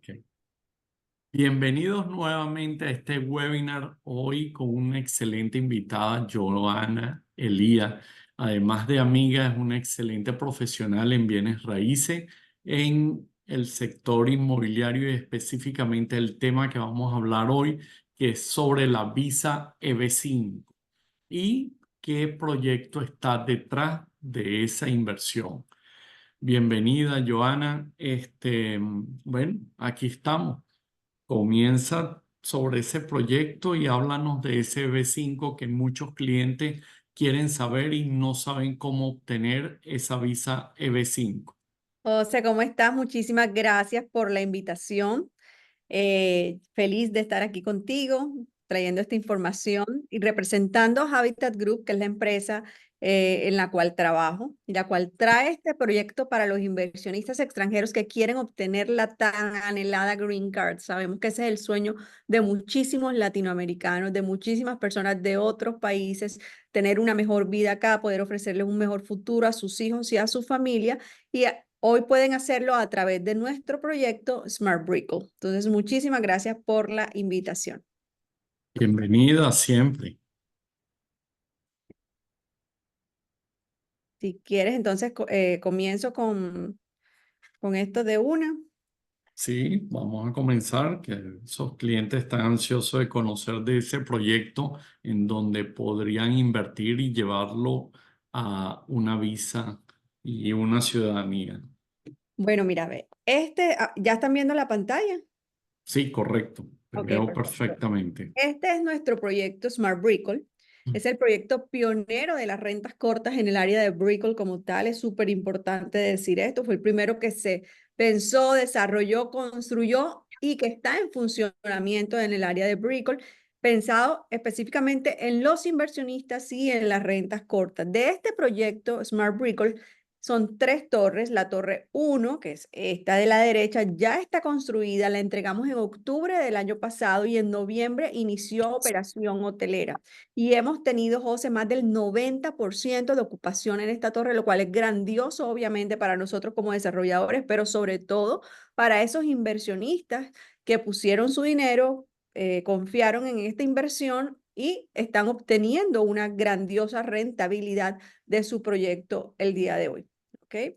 Ok. Bienvenidos nuevamente a este webinar hoy con una excelente invitada, Joana Elía. Además de amiga, es una excelente profesional en bienes raíces en el sector inmobiliario y específicamente el tema que vamos a hablar hoy, que es sobre la visa EB5 y qué proyecto está detrás de esa inversión. Bienvenida, Joana. Bueno, aquí estamos. Comienza sobre ese proyecto y háblanos de ese B5 que muchos clientes quieren saber y no saben cómo obtener esa visa EB5. José, ¿cómo estás? Muchísimas gracias por la invitación. Feliz de estar aquí contigo, trayendo esta información y representando Habitat Group, que es la empresa en la cual trabajo y la cual trae este proyecto para los inversionistas extranjeros que quieren obtener la tan anhelada Green Card. Sabemos que ese es el sueño de muchísimos latinoamericanos, de muchísimas personas de otros países, tener una mejor vida acá, poder ofrecerles un mejor futuro a sus hijos y a su familia. Y hoy pueden hacerlo a través de nuestro proyecto Smart Brickle. Entonces, muchísimas gracias por la invitación. Bienvenida siempre. Si quieres, entonces comienzo con esto de una. Sí, vamos a comenzar, que esos clientes están ansiosos de conocer de ese proyecto en donde podrían invertir y llevarlo a una visa y una ciudadanía. Bueno, mira, ve, ¿ya están viendo la pantalla? Sí, correcto. Te Ok, veo perfecto. perfectamente. Este es nuestro proyecto Smart Brickle. Es el proyecto pionero de las rentas cortas en el área de Brickle como tal. Es súper importante decir esto. Fue el primero que se pensó, desarrolló, construyó y que está en funcionamiento en el área de Brickle, pensado específicamente en los inversionistas y en las rentas cortas. De este proyecto Smart Brickle son 3 torres. La torre 1, que es esta de la derecha, ya está construida. La entregamos en octubre del año pasado y en noviembre inició operación hotelera. Y hemos tenido, José, más del 90% de ocupación en esta torre, lo cual es grandioso, obviamente, para nosotros como desarrolladores, pero sobre todo para esos inversionistas que pusieron su dinero, confiaron en esta inversión y están obteniendo una grandiosa rentabilidad de su proyecto el día de hoy. ¿Ok?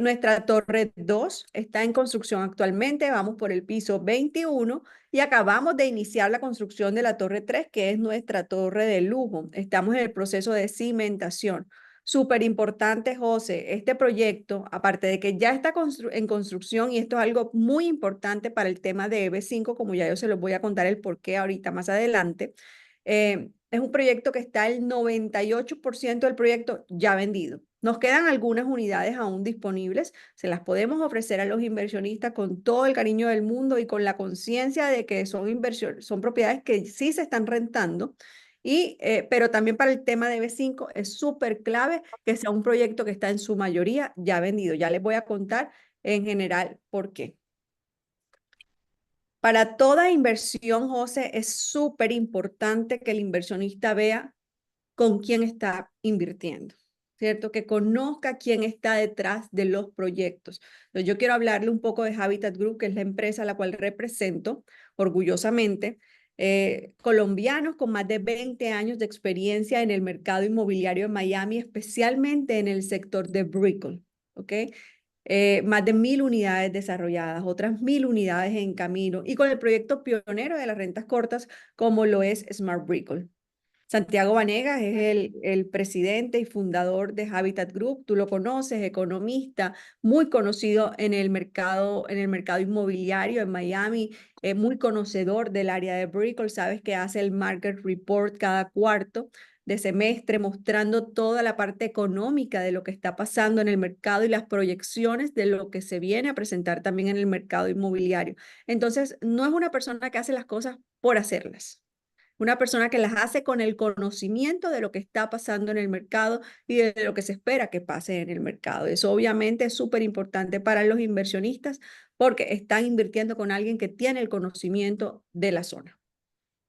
Nuestra torre 2 está en construcción actualmente, vamos por el piso 21 y acabamos de iniciar la construcción de la torre 3, que es nuestra torre de lujo. Estamos en el proceso de cimentación. Súper importante, José, este proyecto, aparte de que ya está en construcción, y esto es algo muy importante para el tema de EB5, como ya yo se los voy a contar el por qué ahorita más adelante, es un proyecto que está el 98% del proyecto ya vendido. Nos quedan algunas unidades aún disponibles, se las podemos ofrecer a los inversionistas con todo el cariño del mundo y con la conciencia de que son propiedades que sí se están rentando. Pero también para el tema de B5 es súper clave que sea un proyecto que está en su mayoría ya vendido. Ya les voy a contar en general por qué. Para toda inversión, José, es súper importante que el inversionista vea con quién está invirtiendo, ¿cierto? Que conozca quién está detrás de los proyectos. Entonces, yo quiero hablarle un poco de Habitat Group, que es la empresa a la cual represento orgullosamente. Colombianos con más de 20 años de experiencia en el mercado inmobiliario en Miami, especialmente en el sector de Brickell, ¿ok? Más de 1.000 unidades desarrolladas, otras 1.000 unidades en camino y con el proyecto pionero de las rentas cortas como lo es Smart Brickell. Santiago Vanegas es el presidente y fundador de Habitat Group. Tú lo conoces, economista, muy conocido en el mercado inmobiliario en Miami, muy conocedor del área de Brickell. Sabes que hace el Market Report cada cuarto de semestre, mostrando toda la parte económica de lo que está pasando en el mercado y las proyecciones de lo que se viene a presentar también en el mercado inmobiliario. Entonces, no es una persona que hace las cosas por hacerlas, una persona que las hace con el conocimiento de lo que está pasando en el mercado y de lo que se espera que pase en el mercado. Eso obviamente es súper importante para los inversionistas porque están invirtiendo con alguien que tiene el conocimiento de la zona.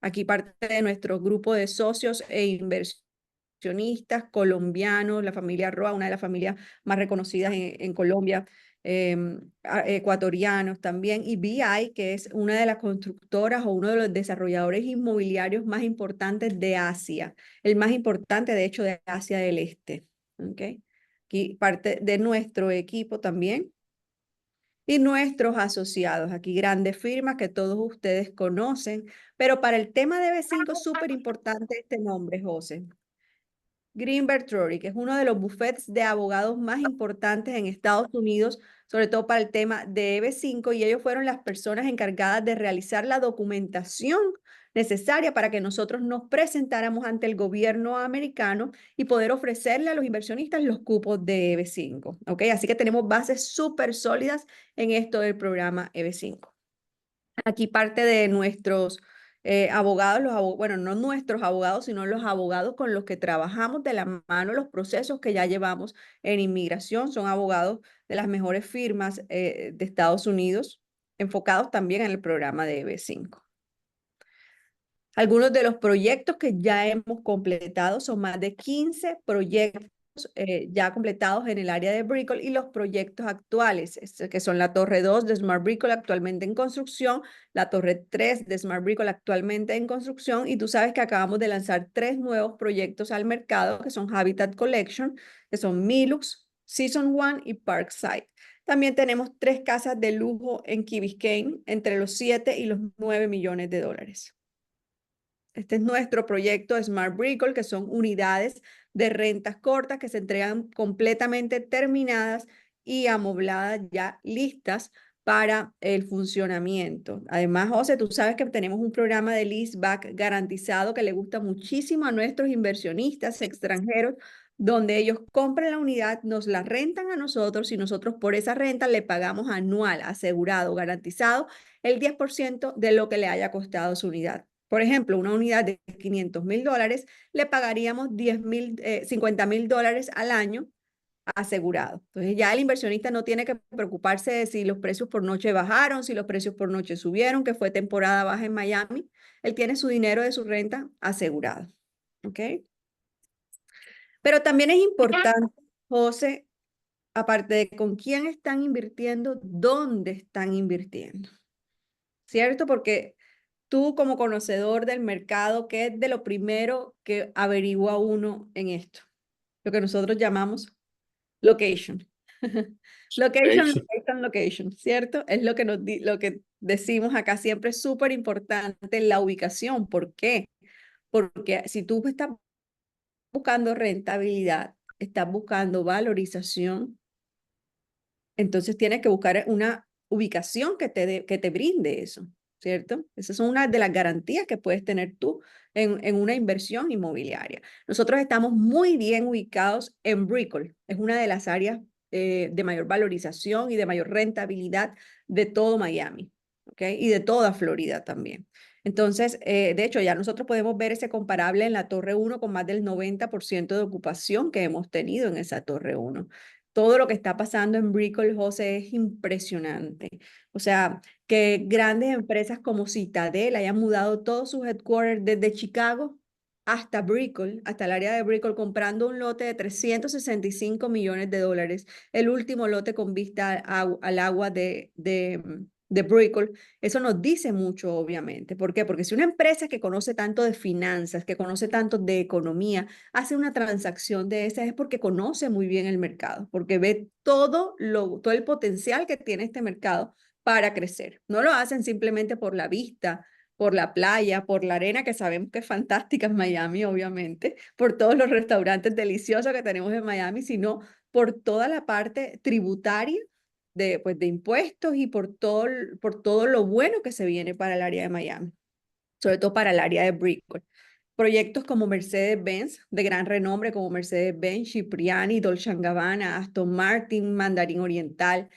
Aquí parte de nuestro grupo de socios e inversionistas colombianos, la familia Roa, una de las familias más reconocidas en Colombia, ecuatorianos también, y BI, que es una de las constructoras o uno de los desarrolladores inmobiliarios más importantes de Asia, el más importante de hecho de Asia del Este. ¿Okay? Aquí parte de nuestro equipo también. Y nuestros asociados, aquí grandes firmas que todos ustedes conocen, pero para el tema de B5 es súper importante este nombre, José. Greenberg Traurig, que es uno de los bufetes de abogados más importantes en Estados Unidos, sobre todo para el tema de EB5, y ellos fueron las personas encargadas de realizar la documentación necesaria para que nosotros nos presentáramos ante el gobierno americano y poder ofrecerle a los inversionistas los cupos de EB5. ¿Ok? Así que tenemos bases súper sólidas en esto del programa EB5. Aquí parte de nuestros abogados, bueno, no nuestros abogados, sino los abogados con los que trabajamos de la mano los procesos que ya llevamos en inmigración. Son abogados de las mejores firmas de Estados Unidos, enfocados también en el programa de EB5. Algunos de los proyectos que ya hemos completado son más de 15 proyectos ya completados en el área de Brickell, y los proyectos actuales, que son la Torre 2 de Smart Brickell actualmente en construcción, la Torre 3 de Smart Brickell actualmente en construcción, y tú sabes que acabamos de lanzar 3 nuevos proyectos al mercado que son Habitat Collection, que son Milux, Season 1 y Parkside. También tenemos 3 casas de lujo en Key Biscayne entre los 7 y los 9 millones de dólares. Este es nuestro proyecto Smart Brickell, que son unidades de rentas cortas que se entregan completamente terminadas y amobladas ya listas para el funcionamiento. Además, José, tú sabes que tenemos un programa de leaseback garantizado que le gusta muchísimo a nuestros inversionistas extranjeros, donde ellos compran la unidad, nos la rentan a nosotros y nosotros por esa renta le pagamos anual, asegurado, garantizado, el 10% de lo que le haya costado su unidad. Por ejemplo, una unidad de $500,000 le pagaríamos $50,000 al año asegurado. Entonces ya el inversionista no tiene que preocuparse de si los precios por noche bajaron, si los precios por noche subieron, que fue temporada baja en Miami. Él tiene su dinero de su renta asegurado. ¿Ok? Pero también es importante, José, aparte de con quién están invirtiendo, dónde están invirtiendo. ¿Cierto? Porque tú como conocedor del mercado, ¿qué es de lo primero que averigua uno en esto? Lo que nosotros llamamos location. Location, Sí. location, location, ¿cierto? Es lo que, lo que decimos acá siempre, es súper importante la ubicación. ¿Por qué? Porque si tú estás buscando rentabilidad, estás buscando valorización, entonces tienes que buscar una ubicación que te brinde eso, ¿cierto? Esas son una de las garantías que puedes tener tú en una inversión inmobiliaria. Nosotros estamos muy bien ubicados en Brickell. Es una de las áreas de mayor valorización y de mayor rentabilidad de todo Miami, ¿ok? Y de toda Florida también. Entonces, de hecho, ya nosotros podemos ver ese comparable en la Torre 1 con más del 90% de ocupación que hemos tenido en esa Torre 1. Todo lo que está pasando en Brickell, José, es impresionante. O sea, que grandes empresas como Citadel hayan mudado todos sus headquarters desde Chicago hasta Brickell, hasta el área de Brickell, comprando un lote de $365 millones. El último lote con vista al agua de Brickell. Eso nos dice mucho, obviamente. ¿Por qué? Porque si una empresa que conoce tanto de finanzas, que conoce tanto de economía, hace una transacción de esas, es porque conoce muy bien el mercado, porque ve todo el potencial que tiene este mercado para crecer. No lo hacen simplemente por la vista, por la playa, por la arena, que sabemos que es fantástica en Miami, obviamente, por todos los restaurantes deliciosos que tenemos en Miami, sino por toda la parte tributaria pues, de impuestos y por todo lo bueno que se viene para el área de Miami, sobre todo para el área de Brickell. Proyectos como Mercedes-Benz, de gran renombre como Mercedes-Benz, Cipriani, Dolce & Gabbana, Aston Martin, Mandarín Oriental.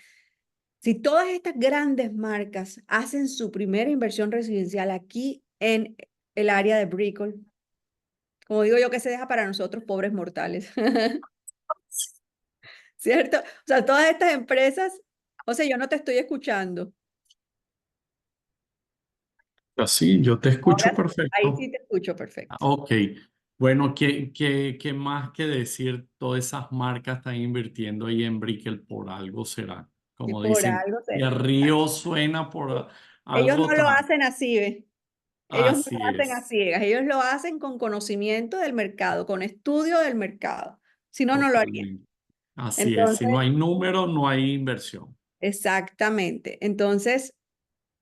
Si todas estas grandes marcas hacen su primera inversión residencial aquí en el área de Brickell, como digo yo, que se deja para nosotros pobres mortales, ¿cierto? O sea, todas estas empresas, o sea, yo no te estoy escuchando. Así, yo te escucho Ahora, ahí perfecto. sí te escucho perfecto. Ok. Bueno, ¿qué más que decir? Todas esas marcas están invirtiendo ahí en Brickell, por algo será. Y como por dicen, algo y se... el río suena por Ellos algo no lo tan... hacen así, ¿ve? Ellos no lo Así hacen a es, ciegas, ellos lo hacen con conocimiento del mercado, con estudio del mercado. Si no, no lo harían. totalmente. Así es, si no Entonces, hay número, no hay inversión. exactamente. Entonces,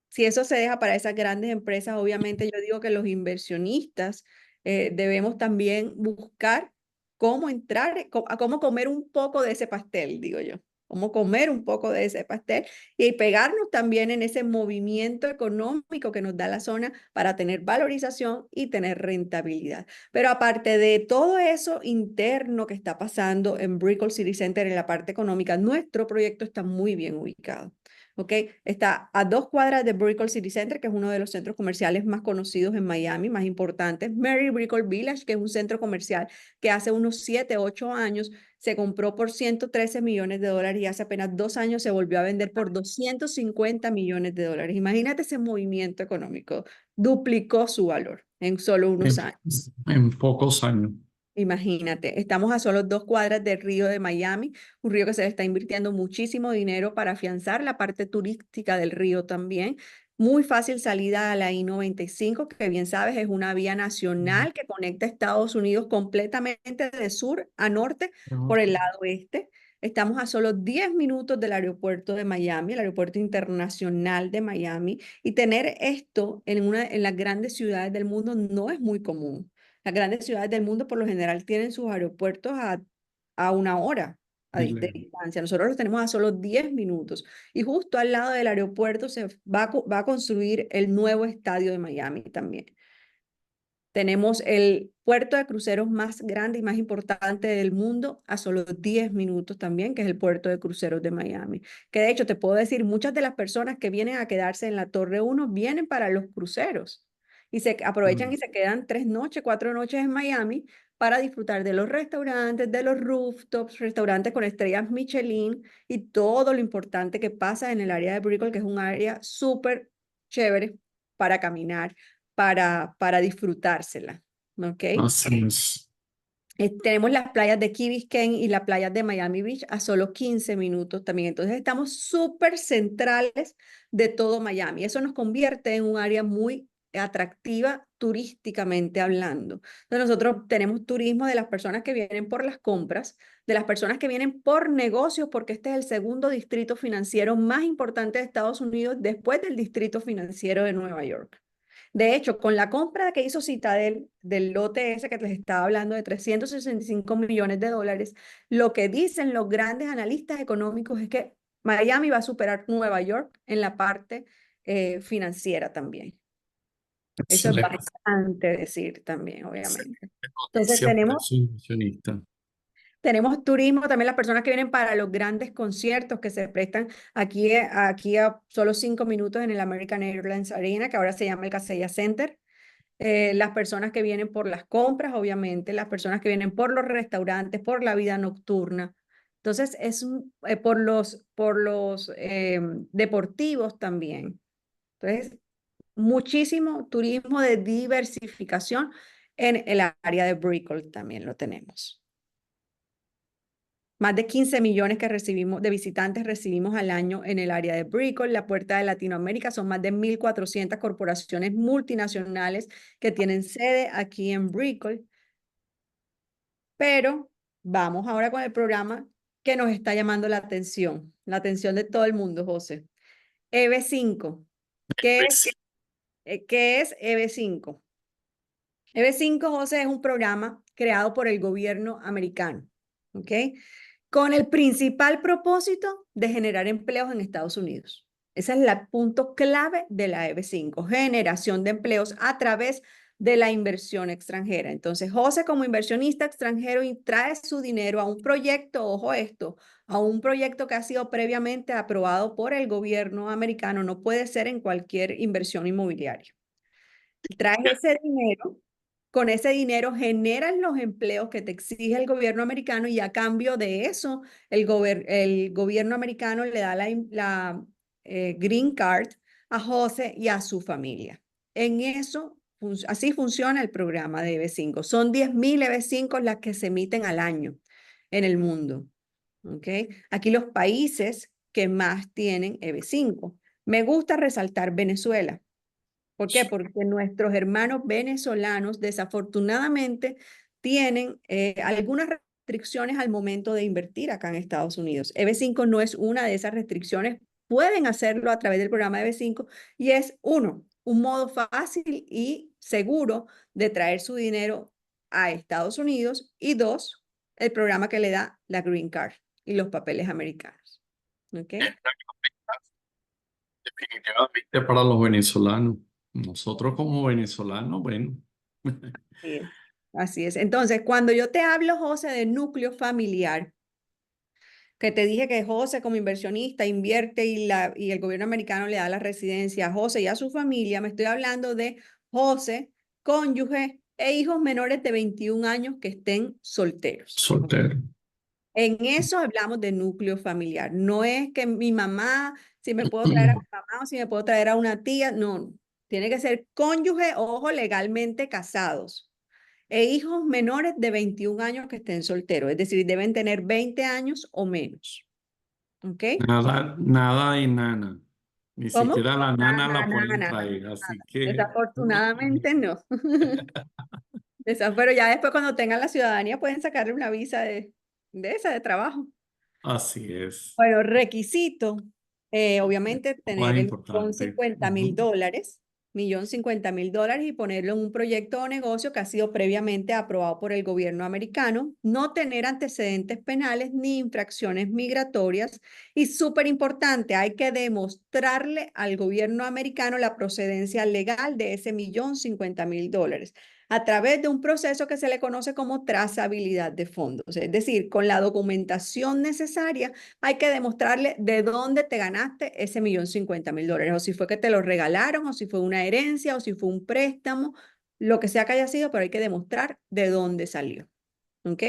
si eso se deja para esas grandes empresas, obviamente yo digo que los inversionistas debemos también buscar cómo entrar, a cómo comer un poco de ese pastel, digo yo. Cómo comer un poco de ese pastel y pegarnos también en ese movimiento económico que nos da la zona para tener valorización y tener rentabilidad. Pero aparte de todo eso interno que está pasando en Brickell City Center en la parte económica, nuestro proyecto está muy bien ubicado. ¿Ok? Está a 2 cuadras de Brickell City Center, que es uno de los centros comerciales más conocidos en Miami, más importantes. Mary Brickell Village, que es un centro comercial que hace unos 7, 8 años se compró por 113 millones de dólares y hace apenas 2 años se volvió a vender por 250 millones de dólares. Imagínate ese movimiento económico. Duplicó su valor en solo unos En, años. en pocos años. Imagínate, estamos a solo 2 cuadras del río de Miami, un río que se le está invirtiendo muchísimo dinero para afianzar la parte turística del río también. Muy fácil salida a la I-95, que bien sabes es una vía nacional que conecta Estados Unidos completamente de sur a norte por el lado oeste. Estamos a solo 10 minutos del aeropuerto de Miami, el aeropuerto internacional de Miami, y tener esto en las grandes ciudades del mundo no es muy común. Las grandes ciudades del mundo por lo general tienen sus aeropuertos a 1 hora de distancia. Nosotros los tenemos a solo 10 minutos. Y justo al lado del aeropuerto se va a construir el nuevo estadio de Miami también. Tenemos el puerto de cruceros más grande y más importante del mundo a solo 10 minutos también, que es el puerto de cruceros de Miami. Que de hecho te puedo decir, muchas de las personas que vienen a quedarse en la Torre 1 vienen para los cruceros y se aprovechan y se quedan 3 noches, 4 noches en Miami para disfrutar de los restaurantes, de los rooftops, restaurantes con estrellas Michelin y todo lo importante que pasa en el área de Brickell, que es un área súper chévere para caminar para disfrutársela, ¿ok? Así es. Tenemos las playas de Key Biscayne y las playas de Miami Beach a solo 15 minutos también. Entonces estamos súper centrales de todo Miami. Eso nos convierte en un área muy atractiva turísticamente hablando. Entonces nosotros tenemos turismo de las personas que vienen por las compras, de las personas que vienen por negocios, porque este es el segundo distrito financiero más importante de Estados Unidos después del distrito financiero de Nueva York. De hecho, con la compra que hizo Citadel del lote ese que les estaba hablando de 365 millones de dólares, lo que dicen los grandes analistas económicos es que Miami va a superar Nueva York en la parte financiera también. Eso es Excelente. bastante decir también, Excelente obviamente. Entonces noticia para tenemos su inversionista. tenemos turismo, también las personas que vienen para los grandes conciertos que se prestan aquí a solo 5 minutos en el American Airlines Arena, que ahora se llama el Kaseya Center. Las personas que vienen por las compras, obviamente, las personas que vienen por los restaurantes, por la vida nocturna. Entonces, por los deportivos también. Entonces, muchísimo turismo de diversificación en el área de Brickell también lo tenemos. Más de 15 millones que recibimos de visitantes recibimos al año en el área de Brickell, la puerta de Latinoamérica. Son más de 1,400 corporaciones multinacionales que tienen sede aquí en Brickell. Pero vamos ahora con el programa que nos está llamando la atención de todo el mundo, José. EB5. ¿Qué es, Pues, qué es EB5? EB5, José, es un programa creado por el gobierno americano, ¿ok? Con el principal propósito de generar empleos en Estados Unidos. Ese es el punto clave de la EB5, generación de empleos a través de la inversión extranjera. Entonces, José como inversionista extranjero y trae su dinero a un proyecto, ojo esto, a un proyecto que ha sido previamente aprobado por el gobierno americano, no puede ser en cualquier inversión inmobiliaria. Traes ese dinero, con ese dinero generas los empleos que te exige el gobierno americano y a cambio de eso, el gobierno americano le da la green card a José y a su familia. En eso, así funciona el programa de EB5. Son 10,000 EB5 las que se emiten al año en el mundo. ¿Ok? Aquí los países que más tienen EB5. Me gusta resaltar Venezuela. ¿Por qué? Porque nuestros hermanos venezolanos desafortunadamente tienen algunas restricciones al momento de invertir acá en Estados Unidos. EB5 no es una de esas restricciones. Pueden hacerlo a través del programa EB5 y es un modo fácil y seguro de traer su dinero a Estados Unidos y dos, el programa que le da la Green Card y los papeles americanos. ¿Ok? Definitivamente para los venezolanos. Nosotros como venezolanos, bueno. Así es. Así es. Entonces, cuando yo te hablo, José, de núcleo familiar, que te dije que José como inversionista invierte y el gobierno americano le da la residencia a José y a su familia, me estoy hablando de José, cónyuge e hijos menores de 21 años que estén solteros. Soltero. En eso hablamos de núcleo familiar. No es que mi mamá, si me puedo traer a mi mamá o si me puedo traer a una tía, no. Tiene que ser cónyuge, ojo, legalmente casados e hijos menores de 21 años que estén solteros, es decir, deben tener 20 años o menos. ¿Ok? Nada, nada de nana. Ni ¿Cómo? siquiera la nana Nada, la nada, pueden nada. traer, así que Desafortunadamente no. Pero ya después cuando tengan la ciudadanía pueden sacarle una visa de esa, de trabajo. así es. Bueno, requisito, obviamente Más tener el millón importante. cincuenta mil Ujú. dólares, $1.050.000 y ponerlo en un proyecto o negocio que ha sido previamente aprobado por el gobierno americano, no tener antecedentes penales ni infracciones migratorias y súper importante, hay que demostrarle al gobierno americano la procedencia legal de ese $1.050.000 a través de un proceso que se le conoce como trazabilidad de fondos, es decir, con la documentación necesaria hay que demostrarle de dónde te ganaste ese $1.050.000, o si fue que te lo regalaron, o si fue una herencia, o si fue un préstamo, lo que sea que haya sido, pero hay que demostrar de dónde salió. ¿Ok?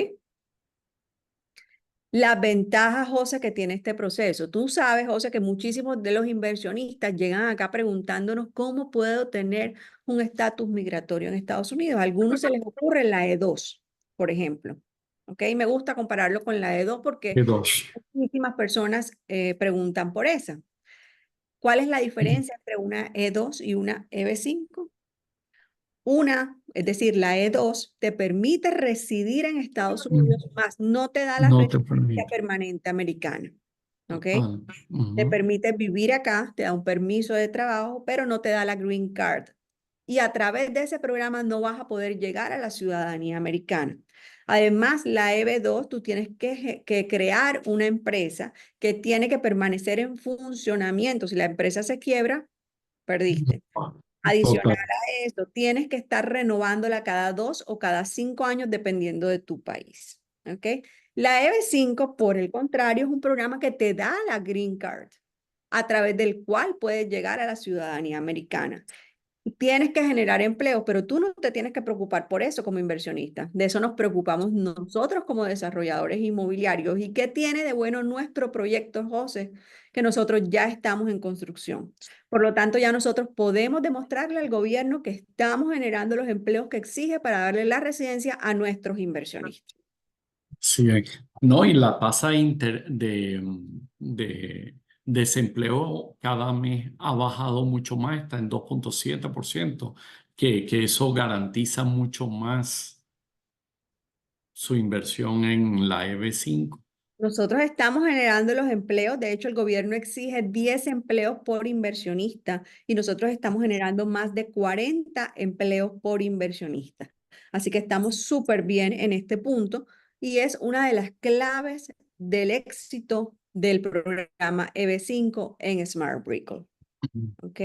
Las ventajas, José, que tiene este proceso. Tú sabes, José, que muchísimos de los inversionistas llegan acá preguntándonos cómo puedo tener un estatus migratorio en Estados Unidos. A algunos se les ocurre la E2, por ejemplo. ¿Ok? Me gusta compararlo con la E2 porque Y dos. muchísimas personas preguntan por esa. ¿Cuál es la diferencia entre una E2 y una EB5? Una, es decir, la E2 te permite residir en Estados Unidos, mas no te da la No te residencia permite. permanente americana. ¿Ok? Ah, Te ujú. permite vivir acá, te da un permiso de trabajo, pero no te da la Green Card. Y a través de ese programa no vas a poder llegar a la ciudadanía americana. Además, la EB2, tú tienes que crear una empresa que tiene que permanecer en funcionamiento. Si la empresa se quiebra, perdiste. Adicional Total. a esto, tienes que estar renovándola cada 2 o cada 5 años, dependiendo de tu país. ¿Ok? La EB5, por el contrario, es un programa que te da la Green Card, a través del cual puedes llegar a la ciudadanía americana. Tienes que generar empleo, pero tú no te tienes que preocupar por eso como inversionista. De eso nos preocupamos nosotros como desarrolladores inmobiliarios. ¿Y qué tiene de bueno nuestro proyecto, José? Que nosotros ya estamos en construcción. Por lo tanto, ya nosotros podemos demostrarle al gobierno que estamos generando los empleos que exige para darle la residencia a nuestros inversionistas. Sí, no, y la tasa de desempleo cada mes ha bajado mucho más, está en 2,7%, que eso garantiza mucho más su inversión en la EB5. Nosotros estamos generando los empleos, de hecho el gobierno exige 10 empleos por inversionista y nosotros estamos generando más de 40 empleos por inversionista. Así que estamos súper bien en este punto y es una de las claves del éxito del programa EB5 en Smart Brickle. ¿Ok?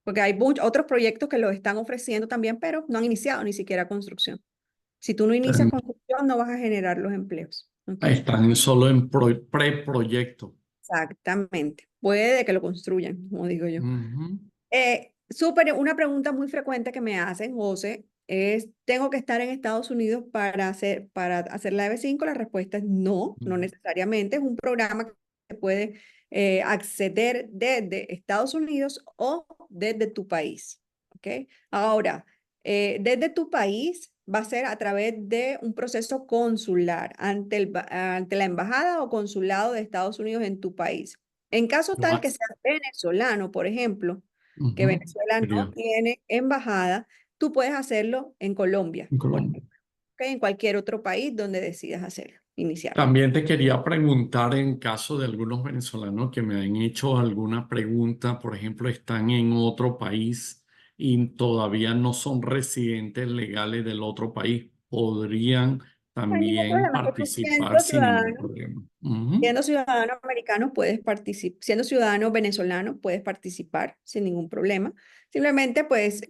Porque hay otros proyectos que lo están ofreciendo también, pero no han iniciado ni siquiera construcción. Si tú no inicias construcción, no vas a generar los empleos. ¿Ok? Están solo en preproyecto. Exactamente. Puede que lo construyan, como digo yo. Ujú. Una pregunta muy frecuente que me hacen, José, es, ¿tengo que estar en Estados Unidos para hacer la EB5? La respuesta es no, no necesariamente. Es un programa que puede acceder desde Estados Unidos o desde tu país. ¿Ok? Ahora, desde tu país va a ser a través de un proceso consular ante la embajada o consulado de Estados Unidos en tu país. En caso tal que seas venezolano, por ejemplo, que Ujú. Venezuela no Sería tiene embajada, tú puedes hacerlo en Colombia, en por Colombia. ejemplo, ¿ok? En cualquier otro país donde decidas hacerlo, iniciarlo. También te quería preguntar en caso de algunos venezolanos que me han hecho alguna pregunta, por ejemplo, están en otro país y todavía no son residentes legales del otro país, podrían No hay ningún también problema que tú participar sin ningún problema. Ujú. siendo ciudadano americano puedes participar, siendo ciudadano venezolano puedes participar sin ningún problema. Simplemente, pues,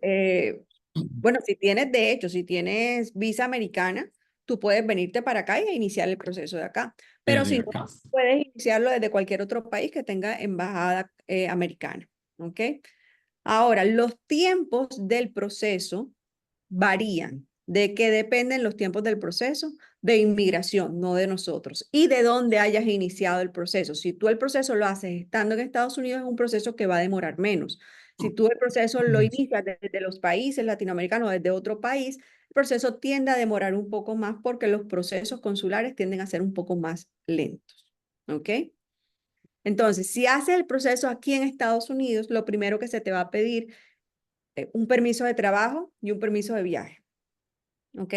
bueno, si tienes, de hecho, si tienes visa americana, tú puedes venirte para acá e iniciar el proceso de acá. Pero Desde si no, acá. puedes iniciarlo desde cualquier otro país que tenga embajada americana. ¿Ok? Ahora, los tiempos del proceso varían. ¿De qué dependen los tiempos del proceso? De inmigración, no de nosotros. Y de dónde hayas iniciado el proceso. Si tú el proceso lo haces estando en Estados Unidos, es un proceso que va a demorar menos. Si tú el proceso lo inicias desde los países latinoamericanos, desde otro país, el proceso tiende a demorar un poco más porque los procesos consulares tienden a ser un poco más lentos. ¿Ok? Entonces, si haces el proceso aquí en Estados Unidos, lo primero que se te va a pedir es un permiso de trabajo y un permiso de viaje. ¿Ok?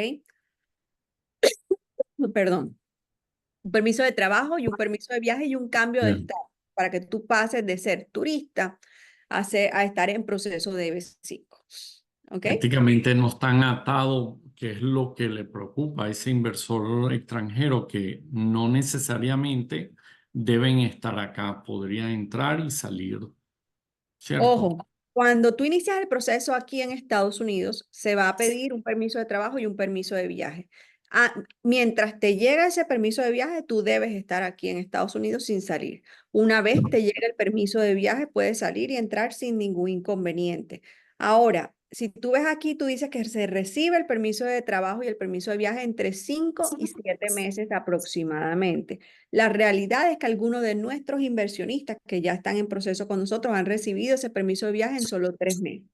Perdón. Un permiso de trabajo y un permiso de viaje y un cambio de Bien. estado para que tú pases de ser turista a estar en proceso de B5. ¿Ok? Prácticamente no están atados, que es lo que le preocupa a ese inversor extranjero, que no necesariamente deben estar acá, podrían entrar y salir, ¿cierto? Ojo, cuando tú inicias el proceso aquí en Estados Unidos, se va a pedir un permiso de trabajo y un permiso de viaje. Mientras te llega ese permiso de viaje, tú debes estar aquí en Estados Unidos sin salir. Una vez te llega el permiso de viaje, puedes salir y entrar sin ningún inconveniente. Ahora, si tú ves aquí, tú dices que se recibe el permiso de trabajo y el permiso de viaje entre 5 y 7 meses aproximadamente. La realidad es que algunos de nuestros inversionistas que ya están en proceso con nosotros han recibido ese permiso de viaje en solo 3 meses.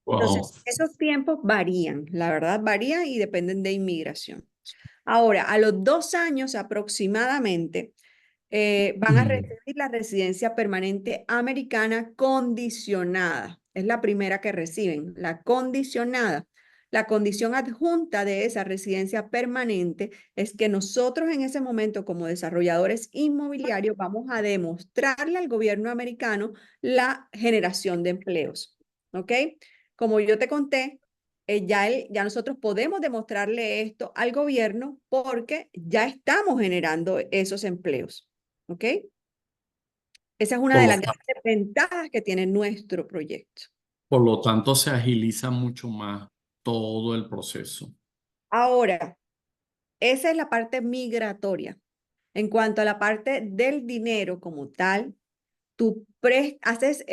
Wow. Entonces, esos tiempos varían, la verdad varían y dependen de inmigración. Ahora, a los 2 años aproximadamente, van a Mm. recibir la residencia permanente americana condicionada. Es la primera que reciben, la condicionada. La condición adjunta de esa residencia permanente es que nosotros en ese momento como desarrolladores inmobiliarios vamos a demostrarle al gobierno americano la generación de empleos. ¿Ok? Como yo te conté, ya nosotros podemos demostrarle esto al gobierno porque ya estamos generando esos empleos. ¿Ok? Esa es una Por de lo, las grandes ventajas que tiene nuestro proyecto. por lo tanto, se agiliza mucho más todo el proceso. Ahora, esa es la parte migratoria. En cuanto a la parte del dinero como tal, tú haces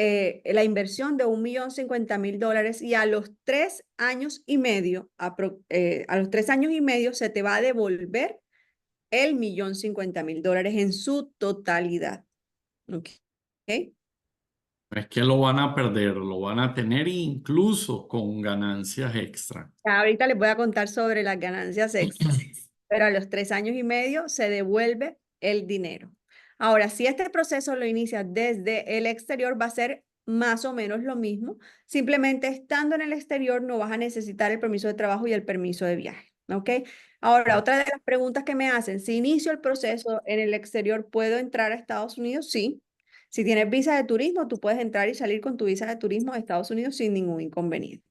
la inversión de $1.050.000 y a los 3 años y medio, a los 3 años y medio se te va a devolver el $1.050.000 en su totalidad. ¿Ok? No es que lo van a perder, lo van a tener incluso con ganancias extra. Ahorita les voy a contar sobre las ganancias extra, pero a los 3 años y medio se devuelve el dinero. Ahora, si este proceso lo inicia desde el exterior, va a ser más o menos lo mismo. Simplemente estando en el exterior no vas a necesitar el permiso de trabajo y el permiso de viaje. ¿Ok? Ahora, otra de las preguntas que me hacen, si inicio el proceso en el exterior, ¿puedo entrar a Estados Unidos? Sí. Si tienes visa de turismo, tú puedes entrar y salir con tu visa de turismo a Estados Unidos sin ningún inconveniente.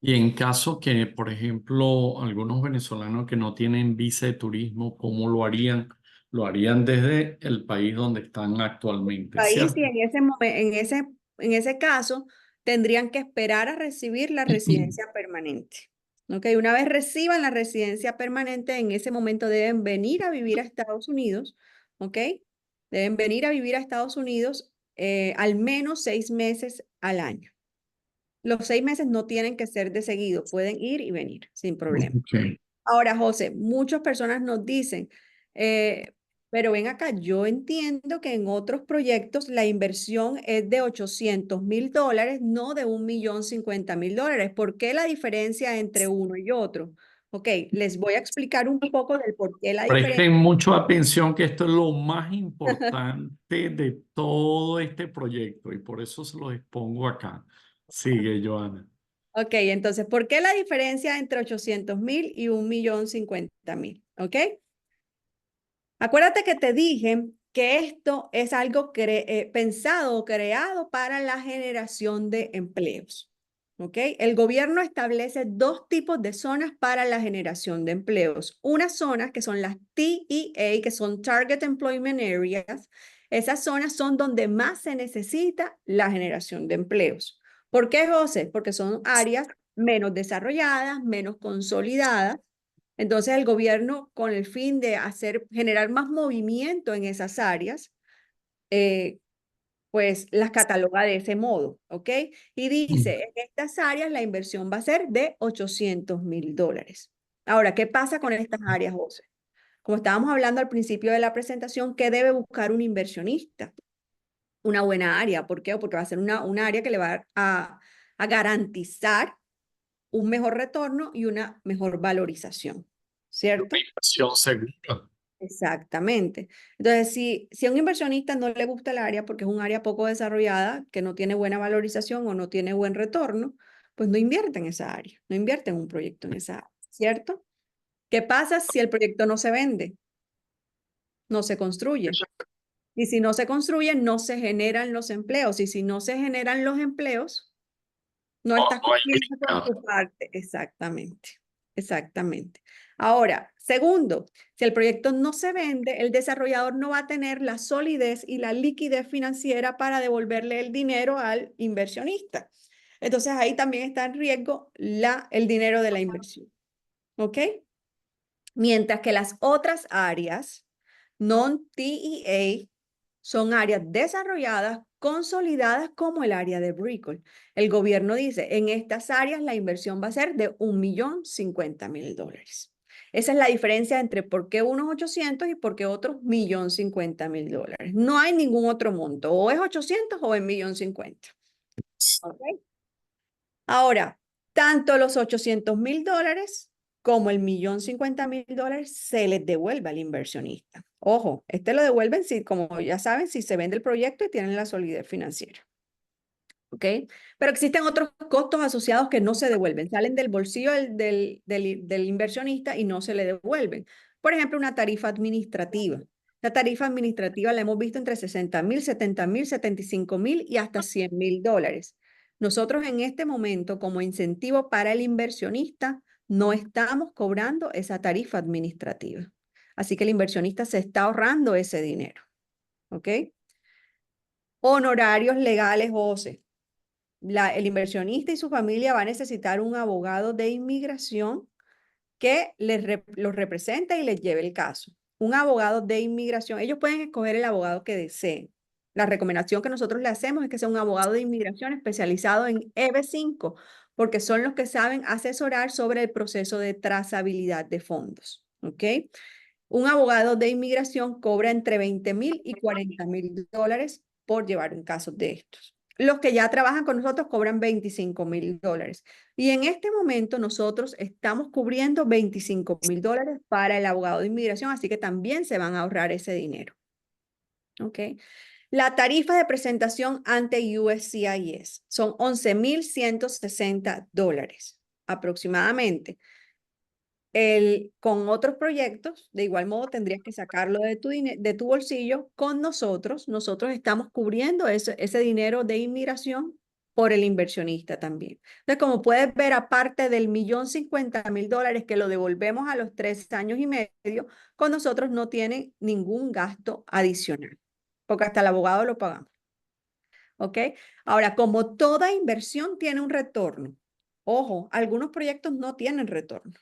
Y en caso que, por ejemplo, algunos venezolanos que no tienen visa de turismo, ¿cómo lo harían? Lo harían desde el país donde están actualmente, Ahí sí, ¿cierto? en ese caso, tendrían que esperar a recibir la residencia permanente. ¿Ok? Una vez reciban la residencia permanente, en ese momento deben venir a vivir a Estados Unidos. ¿Ok? Deben venir a vivir a Estados Unidos al menos 6 meses al año. Los 6 meses no tienen que ser de seguido, pueden ir y venir sin problema. Ok. Ahora, José, muchas personas nos dicen, eh, Pero ven acá, yo entiendo que en otros proyectos la inversión es de $800,000, no de $1,050,000. ¿Por qué la diferencia entre uno y otro? Ok, les voy a explicar un poco del por qué la diferencia. Presten mucho atención que esto es lo más importante de todo este proyecto y por eso se los expongo acá. Sigue, Joana. Ok, entonces, ¿por qué la diferencia entre 800,000 y 1,050,000? Ok. Acuérdate que te dije que esto es algo pensado o creado para la generación de empleos. ¿Ok? El gobierno establece dos tipos de zonas para la generación de empleos. Unas zonas que son las TEA, que son Target Employment Areas. Esas zonas son donde más se necesita la generación de empleos. ¿Por qué, José? Porque son áreas menos desarrolladas, menos consolidadas. Entonces el gobierno, con el fin de generar más movimiento en esas áreas, eh, pues las cataloga de ese modo, ¿ok? Y Mm. dice, en estas áreas la inversión va a ser de $800,000. Ahora, ¿qué pasa con estas áreas, José? Como estábamos hablando al principio de la presentación, ¿qué debe buscar un inversionista? Una buena área. ¿Por qué? Porque va a ser un área que le va a garantizar un mejor retorno y una mejor valorización, Una ¿cierto? inversión segura. Exactamente. Entonces, si a un inversionista no le gusta el área porque es un área poco desarrollada, que no tiene buena valorización o no tiene buen retorno, pues no invierte en esa área, no invierte en un proyecto en esa área, ¿cierto? ¿Qué pasa si el proyecto no se vende? No se construye. Y si no se construye, no se generan los empleos. Y si no se generan los empleos, no No, estás no hay cumpliendo con mercado. tu parte. Exactamente, exactamente. Ahora, segundo, si el proyecto no se vende, el desarrollador no va a tener la solidez y la liquidez financiera para devolverle el dinero al inversionista. Entonces ahí también está en riesgo el dinero de la inversión. ¿Ok? Mientras que las otras áreas, non-TEA, son áreas desarrolladas, consolidadas como el área de Brickell. El gobierno dice, en estas áreas la inversión va a ser de $1,050,000. Esa es la diferencia entre por qué unos 800 y por qué otros 1,050,000 dólares. No hay ningún otro monto, o es 800 o es 1,050,000. ¿Ok? Ahora, tanto los $800,000 como el 1,050,000 dólares se les devuelve al inversionista. Ojo, lo devuelven si, como ya saben, si se vende el proyecto y tienen la solidez financiera. ¿Ok? Pero existen otros costos asociados que no se devuelven, salen del bolsillo del inversionista y no se le devuelven. Por ejemplo, una tarifa administrativa. La tarifa administrativa la hemos visto entre 60,000, 70,000, 75,000 y hasta $100,000. Nosotros en este momento, como incentivo para el inversionista, no estamos cobrando esa tarifa administrativa. Así que el inversionista se está ahorrando ese dinero. ¿Ok? Honorarios legales, OCE. El inversionista y su familia va a necesitar un abogado de inmigración que los represente y les lleve el caso. Un abogado de inmigración, ellos pueden escoger el abogado que deseen. La recomendación que nosotros le hacemos es que sea un abogado de inmigración especializado en EB5, porque son los que saben asesorar sobre el proceso de trazabilidad de fondos. ¿Ok? Un abogado de inmigración cobra entre 20,000 y 40,000 dólares por llevar un caso de estos. Los que ya trabajan con nosotros cobran 25,000 dólares. Y en este momento nosotros estamos cubriendo 25,000 dólares para el abogado de inmigración, así que también se van a ahorrar ese dinero. ¿Ok? La tarifa de presentación ante USCIS son 11,160 dólares aproximadamente. Con otros proyectos, de igual modo tendrías que sacarlo de tu bolsillo. Con nosotros, nosotros estamos cubriendo ese dinero de inmigración por el inversionista también. Entonces, como puedes ver, aparte del 1,050,000 dólares que lo devolvemos a los 3 años y medio, con nosotros no tienen ningún gasto adicional, porque hasta el abogado lo pagamos. ¿Ok? Ahora, como toda inversión tiene un retorno, ojo, algunos proyectos no tienen retorno,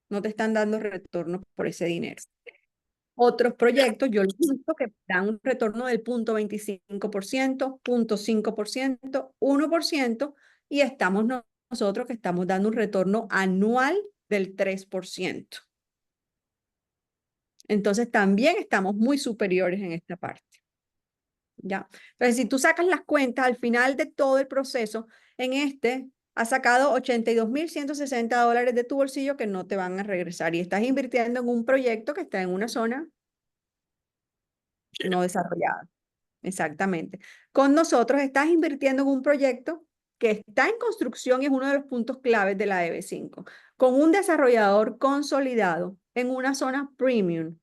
no te están dando retorno por ese dinero. Otros proyectos, yo he visto que dan un retorno del 0,25%, 0,5%, 1%, y estamos nosotros que estamos dando un retorno anual del 3%. Entonces también estamos muy superiores en esta parte. ¿Ya? Entonces, si tú sacas las cuentas al final de todo el proceso, en este has sacado $82,160 de tu bolsillo que no te van a regresar y estás invirtiendo en un proyecto que está en una zona no desarrollada. Exactamente. Con nosotros estás invirtiendo en un proyecto que está en construcción y es uno de los puntos claves de la EB5, con un desarrollador consolidado en una zona premium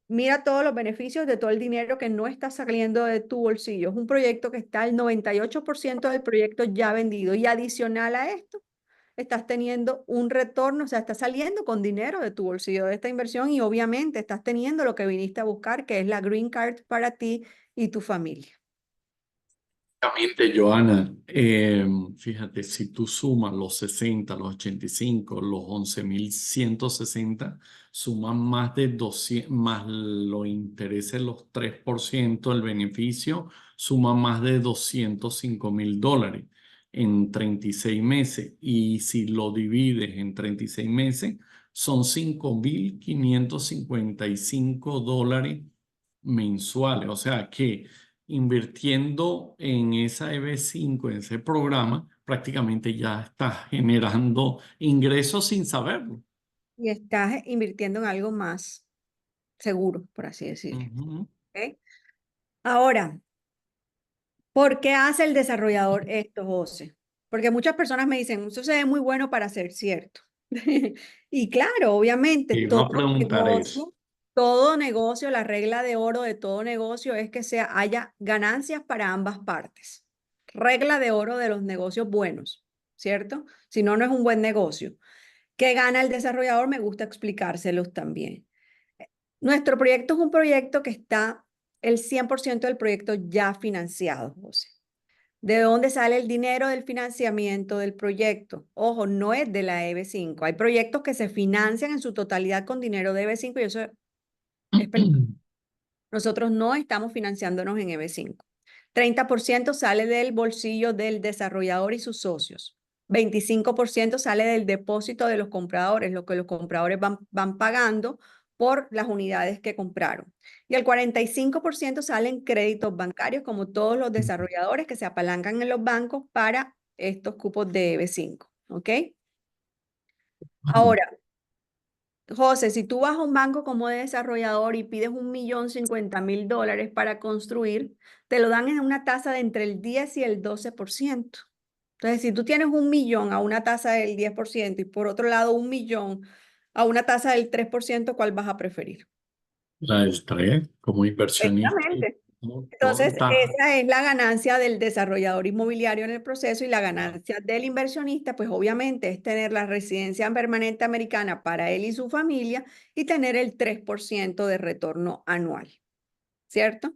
mira todos los beneficios de todo el dinero que no está saliendo de tu bolsillo. Es un proyecto que está el 98% del proyecto ya vendido y adicional a esto, estás teniendo un retorno, o sea, estás saliendo con dinero de tu bolsillo de esta inversión y obviamente estás teniendo lo que viniste a buscar, que es la Green Card para ti y tu familia. Exactamente, Joana. Fíjate, si tú sumas los 60, los 85, los 11,160, suman más de 200, más los intereses, los 3% del beneficio, suman más de $205,000 en 36 meses. Y si lo divides en 36 meses, son $5,555 mensuales. O sea que invirtiendo en esa EB5, en ese programa, prácticamente ya estás generando ingresos sin saberlo. Y estás invirtiendo en algo más seguro, por así decirlo. Ujú. ¿Ok? Ahora, ¿por qué hace el desarrollador esto, José? Porque muchas personas me dicen, eso se ve muy bueno para ser cierto. Y claro, obviamente, Te iba a preguntar eso. todo negocio, la regla de oro de todo negocio es que haya ganancias para ambas partes. Regla de oro de los negocios buenos, ¿cierto? Si no, no es un buen negocio. ¿Qué gana el desarrollador? Me gusta explicárselos también. Nuestro proyecto es un proyecto que está el 100% del proyecto ya financiado, José. ¿De dónde sale el dinero del financiamiento del proyecto? Ojo, no es de la EB5. Hay proyectos que se financian en su totalidad con dinero de EB5 y eso es peligroso. Nosotros no estamos financiándonos en EB5. 30% sale del bolsillo del desarrollador y sus socios. 25% sale del depósito de los compradores, lo que los compradores van pagando por las unidades que compraron. Y el 45% salen créditos bancarios, como todos los desarrolladores que se apalancan en los bancos para estos cupos de EB5. ¿Ok? Ahora, José, si tú vas a un banco como desarrollador y pides $1,050,000 para construir, te lo dan en una tasa de entre el 10 y el 12%. Entonces, si tú tienes 1,000,000 a una tasa del 10% y por otro lado 1,000,000 a una tasa del 3%, ¿cuál vas a preferir? La del 3 como inversionista. Exactamente. Toda Entonces, ventaja. esa es la ganancia del desarrollador inmobiliario en el proceso y la ganancia del inversionista, pues obviamente es tener la residencia permanente americana para él y su familia y tener el 3% de retorno anual, ¿cierto?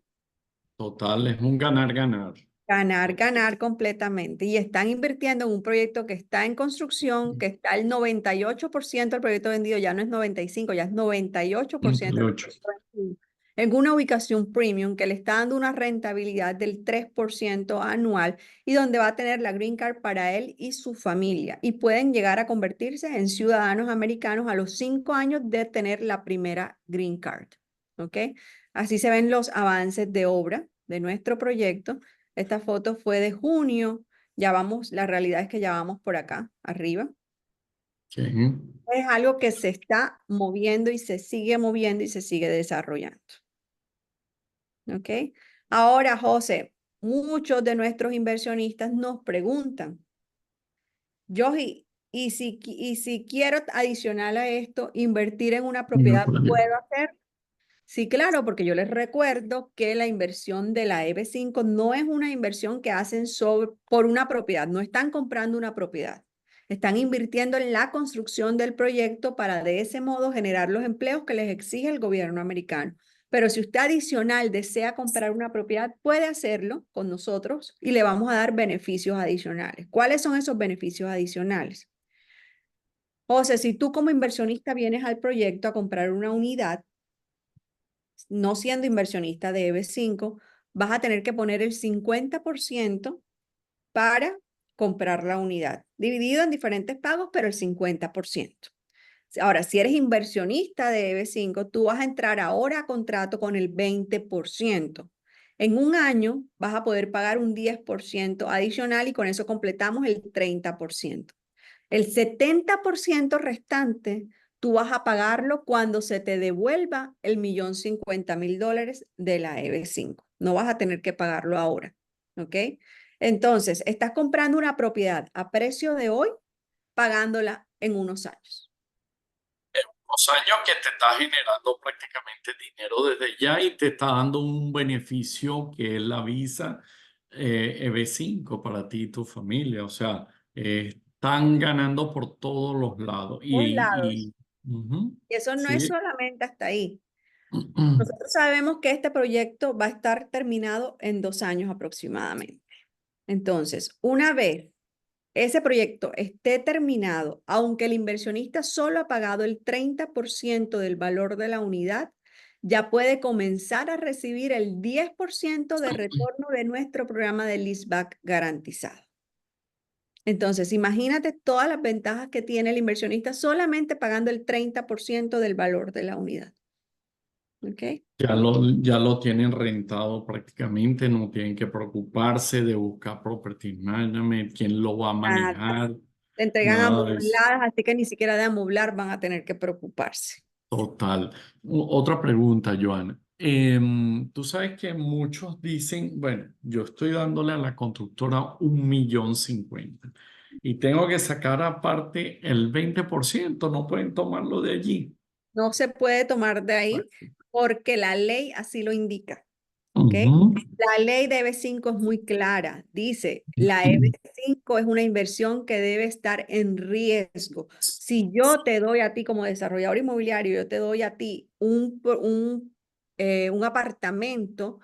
Total, es un ganar-ganar. Ganar, ganar completamente. Y están invirtiendo en un proyecto que está en construcción, que está el 98% del proyecto vendido, ya no es 95, ya es 98% del 28. proyecto vendido, en una ubicación premium que le está dando una rentabilidad del 3% anual y donde va a tener la Green Card para él y su familia. Y pueden llegar a convertirse en ciudadanos americanos a los 5 años de tener la primera Green Card. ¿Ok? Así se ven los avances de obra de nuestro proyecto. Esta foto fue de junio. Ya vamos, la realidad es que ya vamos por acá, arriba. Sí. Es algo que se está moviendo y se sigue moviendo y se sigue desarrollando. ¿Ok? Ahora, José, muchos de nuestros inversionistas nos preguntan, Yogi, y si quiero adicional a esto, invertir en una No propiedad, problema. ¿puedo hacer? Sí, claro, porque yo les recuerdo que la inversión de la EB5 no es una inversión que hacen por una propiedad, no están comprando una propiedad, están invirtiendo en la construcción del proyecto para de ese modo generar los empleos que les exige el gobierno americano. Pero si usted adicional desea comprar una propiedad, puede hacerlo con nosotros y le vamos a dar beneficios adicionales. ¿Cuáles son esos beneficios adicionales? José, si tú como inversionista vienes al proyecto a comprar una unidad, no siendo inversionista de EB5, vas a tener que poner el 50% para comprar la unidad, dividido en diferentes pagos, pero el 50%. Ahora, si eres inversionista de EB5, tú vas a entrar ahora a contrato con el 20%. En un año vas a poder pagar un 10% adicional y con eso completamos el 30%. El 70% restante, tú vas a pagarlo cuando se te devuelva el $1.050.000 de la EB5. No vas a tener que pagarlo ahora, ¿ok? Entonces, estás comprando una propiedad a precio de hoy, pagándola en unos años. Los años que te está generando prácticamente dinero desde ya y te está dando un beneficio que es la visa EB5 para ti y tu familia. O sea, están ganando por todos los lados. Todos lados. Ujú, Y eso no es sí. solamente hasta ahí. Nosotros sabemos que este proyecto va a estar terminado en 2 años aproximadamente. Entonces, una vez ese proyecto esté terminado, aunque el inversionista solo ha pagado el 30% del valor de la unidad, ya puede comenzar a recibir el 10% de retorno de nuestro programa de leaseback garantizado. Entonces, imagínate todas las ventajas que tiene el inversionista solamente pagando el 30% del valor de la unidad. ¿Ok? Ya lo tienen rentado prácticamente, no tienen que preocuparse de buscar property management, quién lo va a Nada. manejar, Te entregan nada de eso. amobladas, así que ni siquiera de amoblar van a tener que preocuparse. Total. Otra pregunta, Joana. Tú sabes que muchos dicen, bueno, yo estoy dándole a la constructora 1.050.000 y tengo que sacar aparte el 20%, no pueden tomarlo de allí. No se puede tomar de ahí porque la ley así lo indica. ¿Ok? Ujú. La ley de EB5 es muy clara. Dice, la EB5 es una inversión que debe estar en riesgo. Si yo te doy a ti como desarrollador inmobiliario, yo te doy a ti un apartamento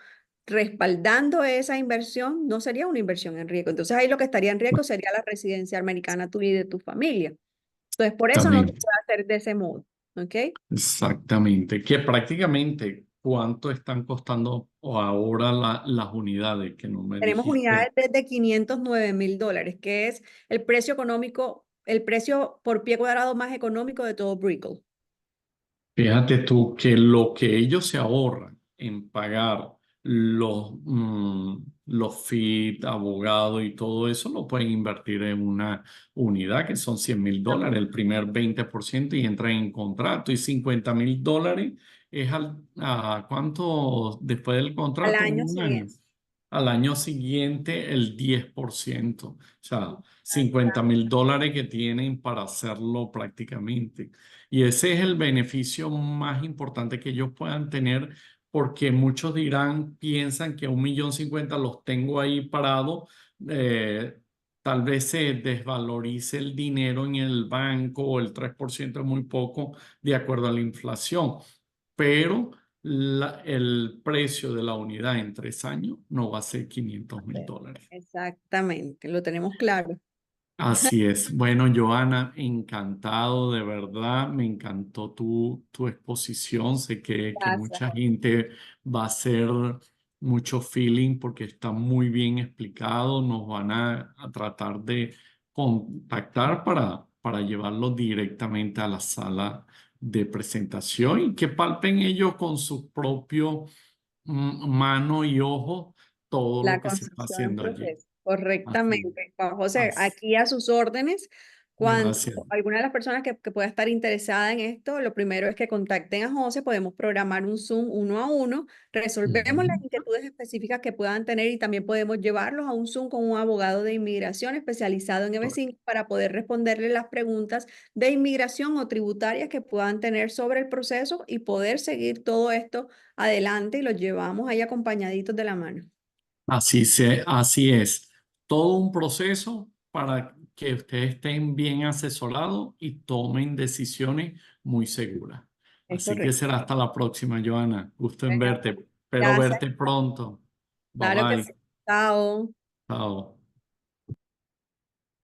respaldando esa inversión, no sería una inversión en riesgo. Entonces ahí lo que estaría en riesgo sería la residencia americana tuya y de tu familia. Entonces por eso no se Exactamente, puede hacer de ese modo. ¿Ok? exactamente. Que prácticamente cuánto están costando ahora las unidades que no me Tenemos dijiste. unidades desde $509.000, que es el precio económico, el precio por pie cuadrado más económico de todo Brickell. Fíjate tú que lo que ellos se ahorran en pagar los fees, abogados y todo eso, lo pueden invertir en una unidad que son $100.000, el primer 20% y entran en contrato y $50.000 es a ¿cuánto después del Al contrato? año Un año. siguiente. Al año siguiente el 10%, o sea, Exacto. $50.000 que tienen para hacerlo prácticamente. Y ese es el beneficio más importante que ellos puedan tener, porque muchos dirán, piensan que 1.050.000 los tengo ahí parado, eh, tal vez se desvalorice el dinero en el banco o el 3% es muy poco de acuerdo a la inflación, pero el precio de la unidad en 3 años no va a ser $500.000. Exactamente, lo tenemos claro. Así es. Bueno, Joana, encantado, de verdad, me encantó tu exposición. Sé que Gracias. mucha gente va a hacer mucho feeling porque está muy bien explicado. Nos van a tratar de contactar para llevarlo directamente a la sala de presentación y que palpen ellos con sus propios mano y ojo todo lo La que se está construcción en haciendo allí. proceso, Así, correctamente. Juan José, así. aquí a sus órdenes. Cuando Gracias. alguna de las personas que pueda estar interesada en esto, lo primero es que contacten a José, podemos programar un Zoom 1 a 1, resolvemos las Ujú. inquietudes específicas que puedan tener y también podemos llevarlos a un Zoom con un abogado de inmigración especializado en EB5 para poder responderle las preguntas de inmigración o tributarias que puedan tener sobre el proceso y poder seguir todo esto adelante y los llevamos ahí acompañaditos de la mano. Así es. Todo un proceso para que ustedes estén bien asesorados y tomen decisiones muy seguras. Es Así que correcto. será hasta la próxima, Joana. Gusto en Bueno, verte. Espero gracias. verte pronto. Bye Claro que sí. bye. Chao. Chao.